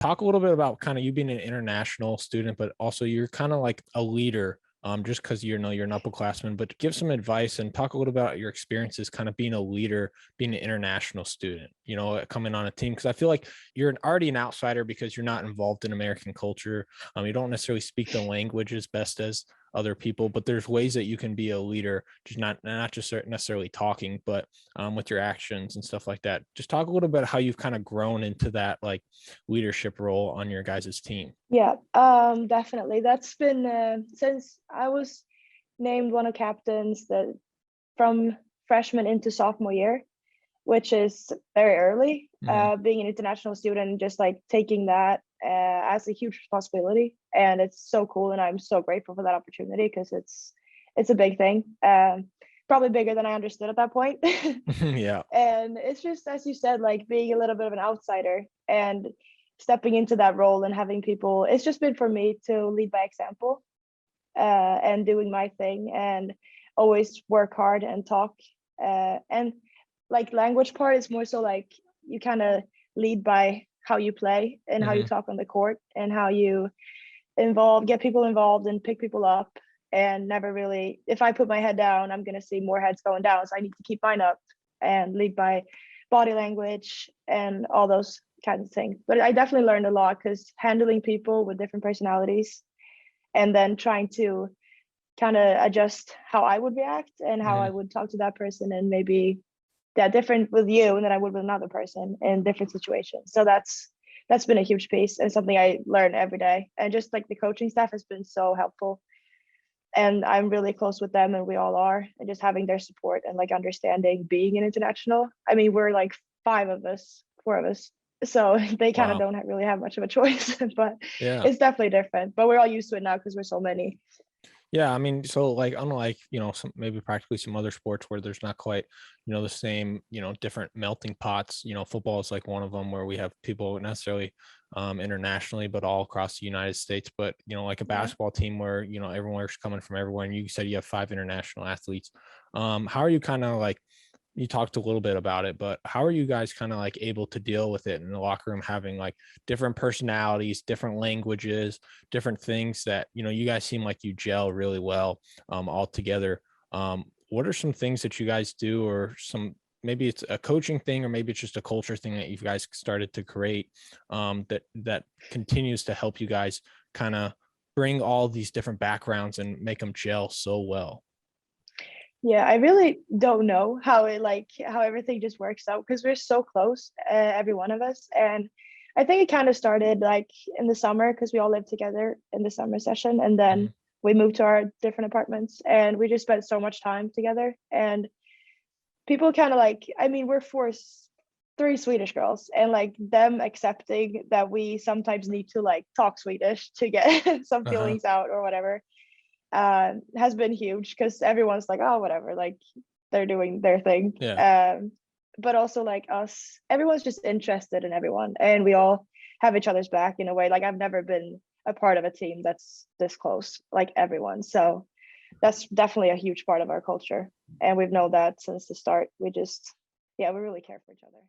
talk a little bit about kind of you being an international student, but also you're kind of like a leader. Just because you're an upperclassman, but give some advice and talk a little about your experiences kind of being a leader, being an international student, coming on a team. Cause I feel like you're already an outsider because you're not involved in American culture. You don't necessarily speak the language as best as other people, but there's ways that you can be a leader, just not just necessarily talking, but with your actions and stuff like that. Just talk a little bit how you've kind of grown into that like leadership role on your guys' team. Yeah, definitely. That's been since I was named one of captains that from freshman into sophomore year, which is very early. Mhm. Being an international student, just like taking that as a huge responsibility, and it's so cool, and I'm so grateful for that opportunity because it's a big thing. Probably bigger than I understood at that point. Yeah. And it's just as you said, like being a little bit of an outsider and stepping into that role and having people. It's just been for me to lead by example and doing my thing and always work hard and talk. And like language part is more so like you kind of lead by how you play and how you Hmm. talk on the court and how you get people involved and pick people up, and never really, if I put my head down, I'm going to see more heads going down, so I need to keep mine up and lead by body language and all those kinds of things. But I definitely learned a lot because handling people with different personalities and then trying to kind of adjust how I would react and how I Hmm. would talk to that person, and maybe that different with you than I would with another person in different situations. So that's been a huge piece and something I learn every day. And just like the coaching staff has been so helpful. And I'm really close with them, and we all are. And just having their support and like understanding being an international. I mean, we're like four of us. So they kind of Wow. don't really have much of a choice, but Yeah. it's definitely different. But we're all used to it now because we're so many. Yeah, I mean, so like unlike, some maybe practically some other sports where there's not quite, the same, different melting pots, football is like one of them where we have people necessarily internationally, but all across the United States. But, like a Yeah. basketball team where, everyone's coming from everywhere. And you said you have 5 international athletes. How are you kind of like you talked a little bit about it, but how are you guys kind of like able to deal with it in the locker room, having like different personalities, different languages, different things that, you guys seem like you gel really well all together. What are some things that you guys do, or maybe it's a coaching thing, or maybe it's just a culture thing that you guys started to create that continues to help you guys kind of bring all these different backgrounds and make them gel so well? Yeah, I really don't know how everything just works out because we're so close, every one of us. And I think it kind of started like in the summer because we all lived together in the summer session, and then Mhm. we moved to our different apartments, and we just spent so much time together. And people kind of like, I mean, three Swedish girls, and like them accepting that we sometimes need to like talk Swedish to get some Uh-huh. feelings out or whatever, has been huge because everyone's like, oh, whatever, like they're doing their thing. Yeah. But also like us, everyone's just interested in everyone, and we all have each other's back in a way. Like I've never been a part of a team that's this close, like everyone. So that's definitely a huge part of our culture, and we've known that since the start. We just, yeah, we really care for each other.